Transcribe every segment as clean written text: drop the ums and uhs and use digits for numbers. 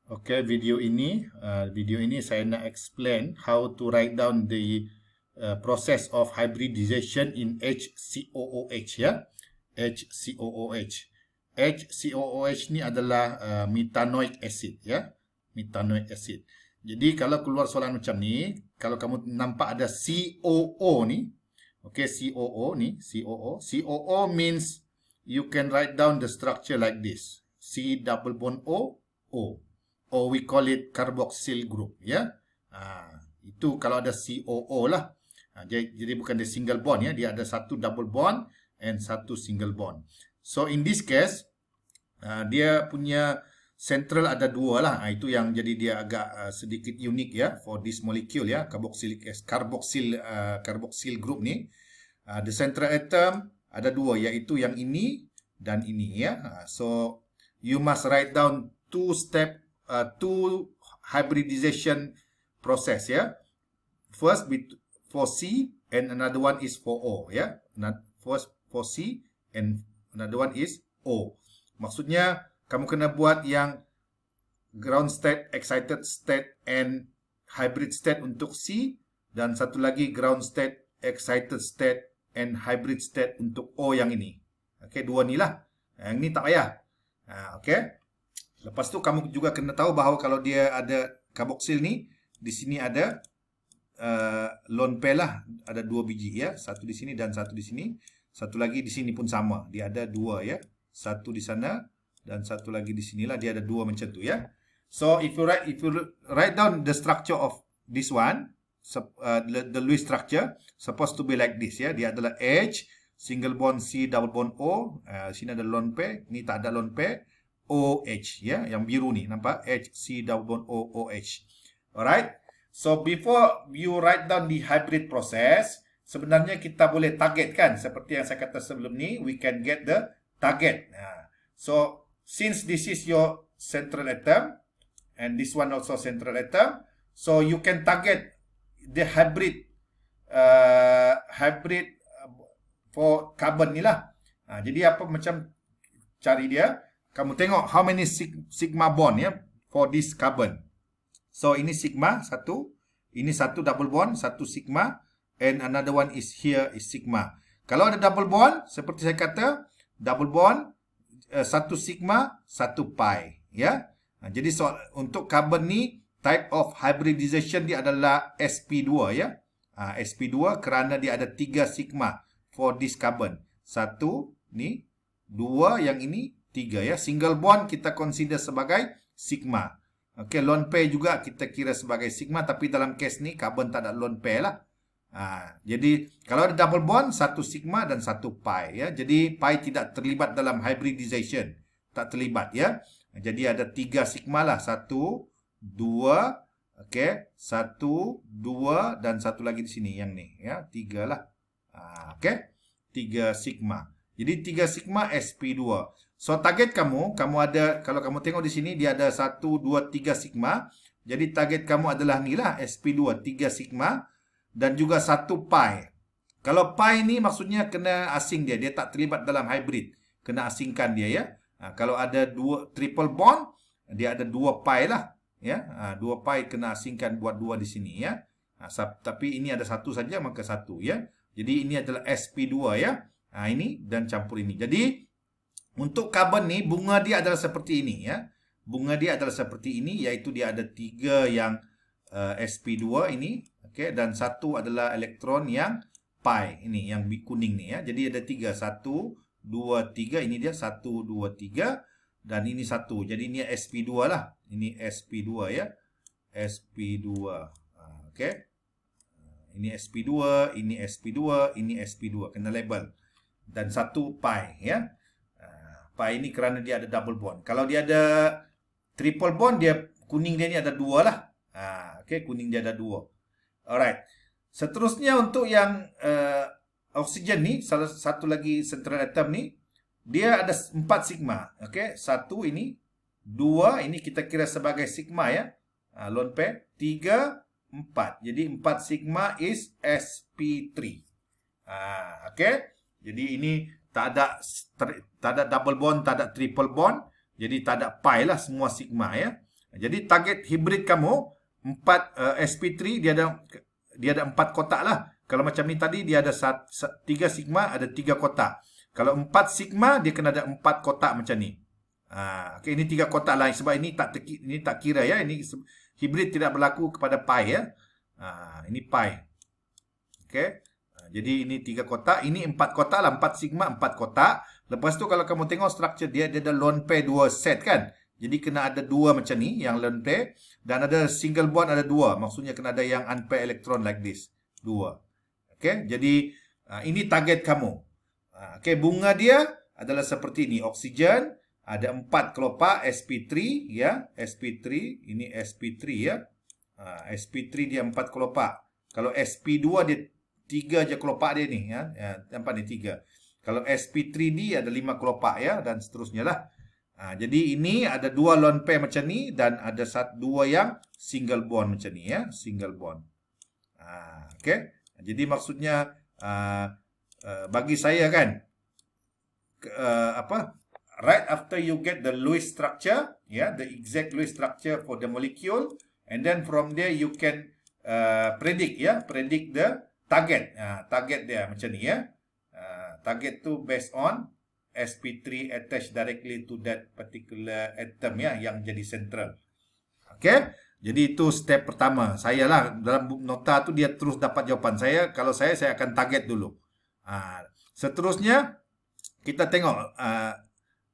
Okay, video ini saya nak explain how to write down the process of hybridization in HCOOH ya. HCOOH. HCOOH ni adalah methanoic acid ya. Methanoic acid. Jadi kalau keluar soalan macam ni, kalau kamu nampak ada COO ni, okay, COO ni, COO. COO means you can write down the structure like this. C double bond O, O. Or we call it carboxyl group ya. Itu kalau ada COO lah. Jadi bukan dia single bond ya, dia ada satu double bond and satu single bond. So in this case dia punya central ada dua lah. Itu yang jadi dia agak sedikit unik ya for this molecule ya, carboxyl group ni. The central atom ada dua, iaitu yang ini dan ini ya. So you must write down two hybridization process ya. First for C and another one is for O ya. First for C and another one is O. Maksudnya kamu kena buat yang ground state, excited state and hybrid state untuk C, dan satu lagi ground state, excited state and hybrid state untuk O yang ini. Okey, dua ni lah. Yang ni tak payah. Okey. Lepas tu kamu juga kena tahu bahawa kalau dia ada carboxyl ni, di sini ada lone pair lah, ada dua biji ya, satu di sini dan satu di sini. Satu lagi di sini pun sama, dia ada dua ya, satu di sana dan satu lagi di sinilah, dia ada dua macam tu ya. So if you write down the structure of this one, the Lewis structure supposed to be like this ya. Dia adalah H, single bond C, double bond O. Sini ada lone pair, ni tak ada lone pair. OH ya, yang biru ni nampak, H C double bond O OH. Alright, so before you write down the hybrid process, sebenarnya kita boleh target kan, seperti yang saya kata sebelum ni, we can get the target. So since this is your central atom and this one also central atom, so you can target the hybrid for carbon ni lah. Jadi apa macam cari dia? Kamu tengok how many sigma bond ya for this carbon. So ini sigma satu, ini satu double bond, satu sigma, and another one is here is sigma. Kalau ada double bond, seperti saya kata, double bond satu sigma, satu pi ya. Jadi untuk carbon ni type of hybridization dia adalah sp2 ya. Sp2 kerana dia ada 3 sigma for this carbon. Satu ni, dua yang ini, 3 ya. Single bond kita consider sebagai sigma. Okey, lone pair juga kita kira sebagai sigma, tapi dalam case ni carbon tak ada lone pair lah. Jadi kalau ada double bond, satu sigma dan satu pi ya. Jadi pi tidak terlibat dalam hybridization. Tak terlibat ya. Jadi ada 3 sigma lah. 1, 2, okey, 1, 2 dan satu lagi di sini yang ni ya. 3 lah. Okey. 3 sigma. Jadi 3 sigma sp2. So target kamu ada, kalau kamu tengok di sini dia ada 1, 2, 3 sigma. Jadi target kamu adalah ni lah, sp2, 3 sigma dan juga 1 pi. Kalau pi ni maksudnya kena asing dia tak terlibat dalam hybrid. Kena asingkan dia ya. Kalau ada triple bond, dia ada 2 pi lah ya. 2 pi kena asingkan buat 2 di sini ya. Tapi ini ada satu saja, maka 1 ya. Jadi ini adalah sp2 ya. Ini dan campur ini. Jadi untuk karbon ni bunga dia adalah seperti ini ya. Bunga dia adalah seperti ini, iaitu dia ada 3 yang sp2 ini, okey, dan satu adalah elektron yang pi ini, yang kuning ni ya. Jadi ada 3, 1, 2, 3, ini dia 1, 2, 3 dan ini 1. Jadi ini sp2 lah. Ini sp2 ya. sp2. Okey. Ini sp2, ini sp2, ini sp2, kena label. Dan 1 pi ya. Pi ini kerana dia ada double bond. Kalau dia ada triple bond, dia kuning dia ni ada 2 lah. Okey, kuning dia ada 2. Alright. Seterusnya untuk yang oksigen ni, salah satu lagi central atom ni, dia ada 4 sigma. Okey, 1 ini, 2 ini kita kira sebagai sigma ya. Lone pair, 3, 4. Jadi 4 sigma is sp3. Okey. Jadi ini tak ada double bond, tak ada triple bond. Jadi tak ada pi lah, semua sigma ya. Jadi target hybrid kamu 4 SP3 dia ada 4 kotak lah. Kalau macam ni tadi dia ada 3 sigma ada 3 kotak. Kalau 4 sigma dia kena ada 4 kotak macam ni. Okey, ini 3 kotak lain sebab ini tak kira ya. Ini hybrid tidak berlaku kepada pi ya. Ini pi. Okey. Jadi ini 3 kotak, ini 4 kotak lah, 4 sigma 4 kotak. Lepas tu kalau kamu tengok structure dia ada lone pair 2 set kan. Jadi kena ada 2 macam ni yang lone pair dan ada single bond ada 2. Maksudnya kena ada yang unpair electron like this. 2. Okey, jadi ini target kamu. Okey, bunga dia adalah seperti ini. Oksigen ada 4 kelopak sp3 ya, sp3, ini sp3 ya. sp3 dia 4 kelopak. Kalau sp2 dia 3 je kelopak dia ni ya. Nampak ni 3. Kalau sp3d ada 5 kelopak ya dan seterusnya lah. Jadi ini ada 2 lone pair macam ni dan ada 2 yang single bond macam ni ya, single bond. Okey. Jadi maksudnya bagi saya kan right after you get the Lewis structure, the exact Lewis structure for the molecule, and then from there you can predict the target. Target dia macam ni ya. Target tu based on sp3 attached directly to that particular atom ya yang jadi central. Okey. Jadi itu step pertama. Saya lah dalam nota tu dia terus dapat jawapan saya. Kalau saya akan target dulu. Seterusnya kita tengok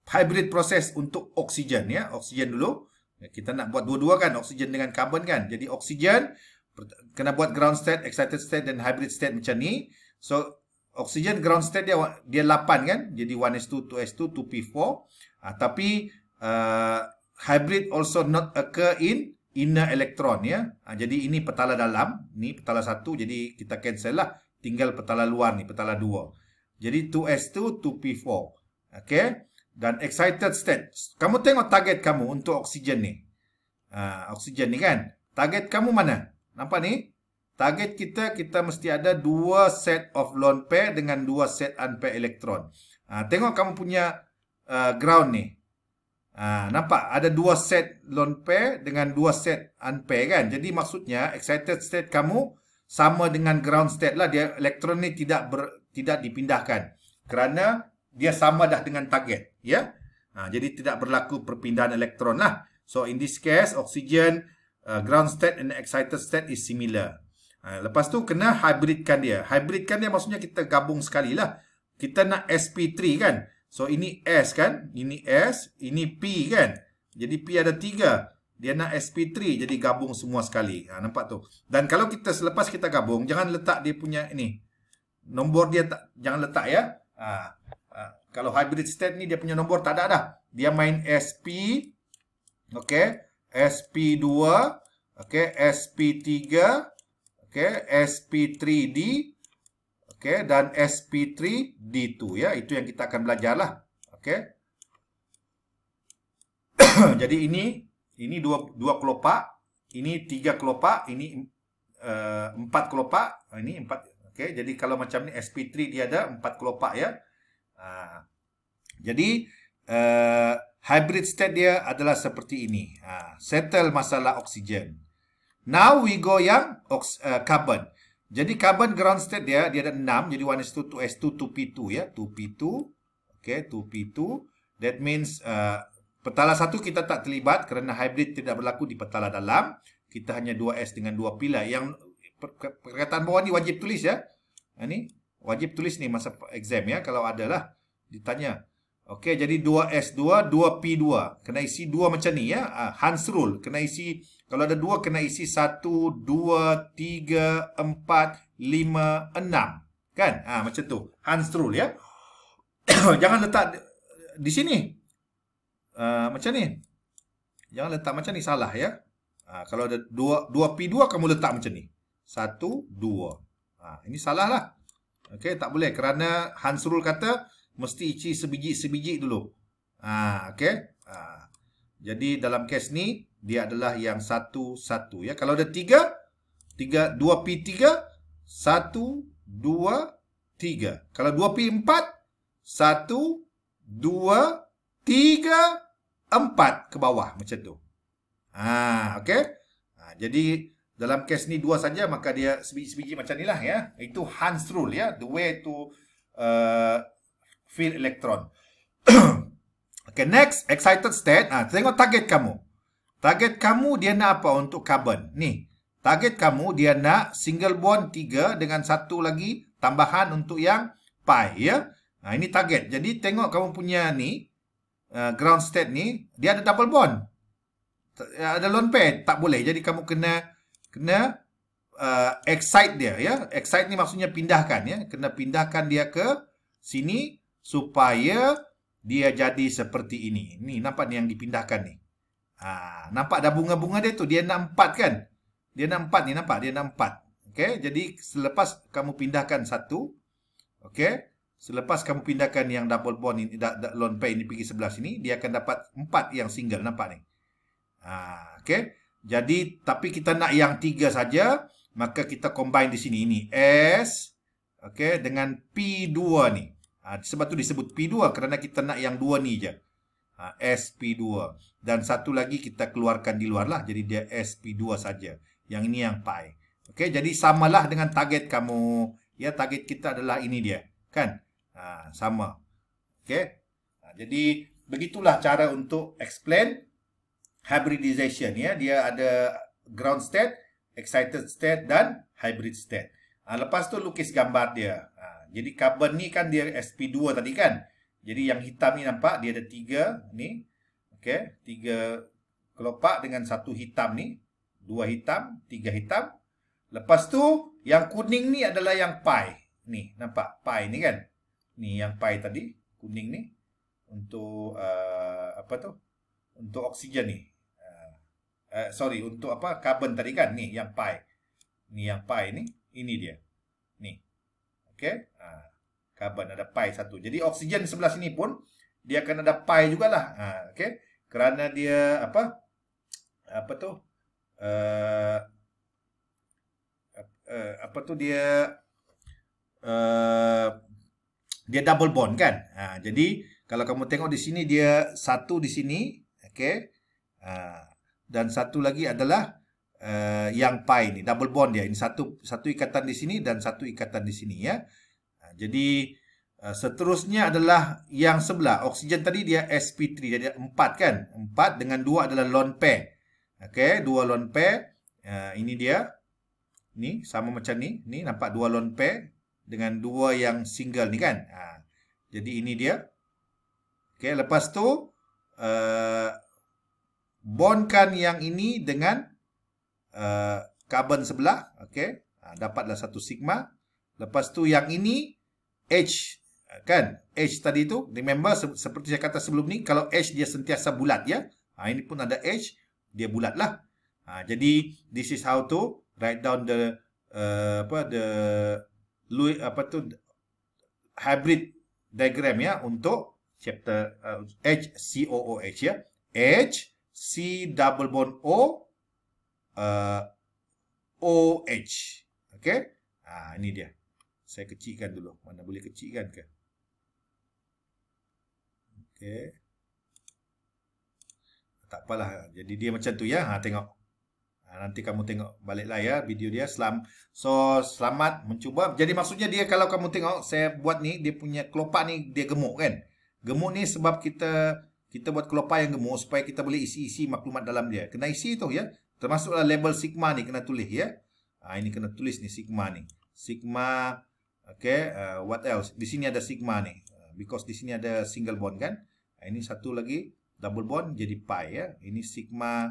hybrid proses untuk oksigen ya. Oksigen dulu. Kita nak buat dua-dua kan, oksigen dengan karbon kan. Jadi oksigen kena buat ground state, excited state dan hybrid state macam ni. So oksigen ground state dia 8 kan. Jadi 1s2, 2s2, 2p4. Tapi hybrid also not occur in inner electron ya. Jadi ini petala dalam, ni petala 1, jadi kita cancel lah. Tinggal petala luar ni, petala 2. Jadi 2s2, 2p4. Okey. Dan excited state. Kamu tengok target kamu untuk oksigen ni. Oksigen ni kan. Target kamu mana? Nampak ni? Target kita mesti ada 2 set of lone pair dengan 2 set unpair elektron. Tengok kamu punya ground ni. Nampak ada 2 set lone pair dengan 2 set unpair kan. Jadi maksudnya excited state kamu sama dengan ground state lah. Dia elektron ni tidak dipindahkan kerana dia sama dah dengan target ya. Jadi tidak berlaku perpindahan elektron lah. So in this case oxygen ground state and excited state is similar. Lepas tu kena hybridkan dia. Hybridkan dia maksudnya kita gabung sekali lah. Kita nak sp3 kan. So ini S kan, ini S, ini P kan. Jadi P ada 3. Dia nak sp3 jadi gabung semua sekali. Nampak tu. Dan kalau kita selepas kita gabung jangan letak dia punya ini. Nombor dia jangan letak ya. Kalau hybrid state ni dia punya nombor tak ada dah. Dia main sp, okey, sp2, okey, sp3, okey, sp3d. Okey, dan sp3d2 ya, itu yang kita akan belajar lah. Okey. Jadi ini dua kelopak, ini 3 kelopak, ini 4 kelopak, ini 4. Okey, jadi kalau macam ni sp3 dia ada 4 kelopak ya. Jadi hybrid state dia adalah seperti ini. Settle masalah oksigen. Now we go yang carbon. Jadi carbon ground state dia ada 6. Jadi 1s2, 2s2, 2p2 ya. 2p2. Okay, 2p2. That means petala 1 kita tak terlibat kerana hybrid tidak berlaku di petala dalam. Kita hanya 2s dengan 2p lah. Yang perkataan bawah ni wajib tulis ya. Ini wajib tulis ni masa exam ya. Kalau ada lah ditanya. Okay, jadi 2s2, 2p2. Kena isi 2 macam ni ya. Hans rule. Kena isi, kalau ada 2 kena isi 1, 2, 3, 4, 5, 6. Kan? Macam tu. Hans rule ya. Jangan letak di sini. Macam ni. Jangan letak macam ni, salah ya. Kalau ada 2p2 kamu letak macam ni. 1, 2. Ini salah lah. Okay, tak boleh kerana Hans rule kata mesti isi sebiji-sebiji dulu. Okay. Jadi dalam kes ni dia adalah yang 1, 1 ya. Kalau ada 2p3 1, 2, 3. Kalau 2p4 1, 2, 3, 4 ke bawah macam tu. Okey. Jadi dalam kes ni dua saja, maka dia sebiji-sebiji macam ni lah ya. Itu Hans rule ya, the way to fill electron. Okay, next excited state. Tengok target kamu. Target kamu dia nak apa untuk carbon? Ni. Target kamu dia nak single bond 3 dengan satu lagi tambahan untuk yang pi ya. Ini target. Jadi tengok kamu punya ni ground state ni dia ada double bond. Ada lone pair, tak boleh. Jadi kamu kena excite dia ya. Excite ni maksudnya pindahkan ya. Kena pindahkan dia ke sini supaya dia jadi seperti ini. Ni nampak ni yang dipindahkan ni. Nampak dah bunga-bunga dia tu. Dia nak 4 kan? Dia nak 4 ni, nampak? Dia nak 4. Okey, jadi selepas kamu pindahkan satu, okey, selepas kamu pindahkan yang double bond ini, lone pair ini pergi sebelah sini, dia akan dapat 4 yang single, nampak ni? Okey. Jadi tapi kita nak yang 3 saja, maka kita combine di sini ini S okey dengan P2 ni. Sebab tu disebut P2 kerana kita nak yang 2 ni je. SP2 dan satu lagi kita keluarkan di luar lah, jadi dia SP2 saja. Yang ini yang pi. Okey, jadi samalah dengan target kamu. Ya, target kita adalah ini dia, kan? Sama. Okey. Jadi begitulah cara untuk explain hybridization ya. Dia ada ground state, excited state dan hybrid state. Lepas tu lukis gambar dia. Jadi carbon ni kan dia sp2 tadi kan. Jadi yang hitam ni nampak dia ada 3 ni. Okey, 3 kelopak dengan satu hitam ni. 2 hitam, 3 hitam. Lepas tu yang kuning ni adalah yang pi. Ni, nampak pi ni kan? Ni yang pi tadi, kuning ni untuk apa tu? Untuk oksigen ni. Sorry, untuk apa? Karbon tadi kan? Ni yang pi. Ni yang pi ni, ini dia. Ni. Okey? Karbon ada pi satu. Jadi oksigen sebelah sini pun dia akan ada pi jugalah. Okey? Kerana dia apa? Apa tu? Apa tu dia dia double bond kan. Jadi kalau kamu tengok di sini dia satu di sini, okey, dan satu lagi adalah yang pi ni double bond dia. Ini satu ikatan di sini dan satu ikatan di sini ya. Jadi seterusnya adalah yang sebelah oksigen tadi dia sp3, jadi 4 kan, 4 dengan 2 adalah lone pair. Okey, 2 lone pair. Ini dia. Ni sama macam ni. Ni nampak 2 lone pair dengan 2 yang single ni kan. Jadi ini dia. Okey, lepas tu bondkan yang ini dengan karbon sebelah. Okey, dapatlah satu sigma. Lepas tu yang ini H kan. H tadi tu remember seperti saya kata sebelum ni, kalau H dia sentiasa bulat ya. Ini pun ada H, dia bulat lah. Jadi this is how to write down the hybrid diagram ya untuk chapter HCOOH ya. H C double bond O OH. Okey? Ini dia. Saya kecilkan dulu. Mana boleh kecilkan ke? Okey. Tak apalah. Jadi dia macam tu ya. Tengok. Nanti kamu tengok baliklah ya video dia. Selamat mencuba. Jadi maksudnya dia, kalau kamu tengok saya buat ni, dia punya kelopak ni dia gemuk kan. Gemuk ni sebab kita buat kelopak yang gemuk supaya kita boleh isi-isi maklumat dalam dia. Kena isi tu ya. Termasuklah label sigma ni kena tulis ya. Ini kena tulis ni sigma ni. Sigma. Okay. What else? Di sini ada sigma ni. Because di sini ada single bond kan. Ini satu lagi double bond jadi pi ya. Ini sigma.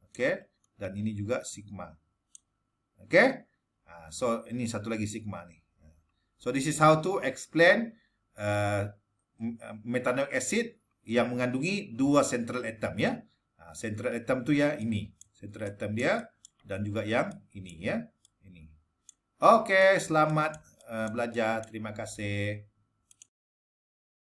Okay. Dan ini juga sigma. Okay. So ini satu lagi sigma ni. So this is how to explain methanoic acid yang mengandungi 2 central atom ya. Central atom tu ya ini. Central atom dia dan juga yang ini ya. Ini. Okey, selamat belajar. Terima kasih.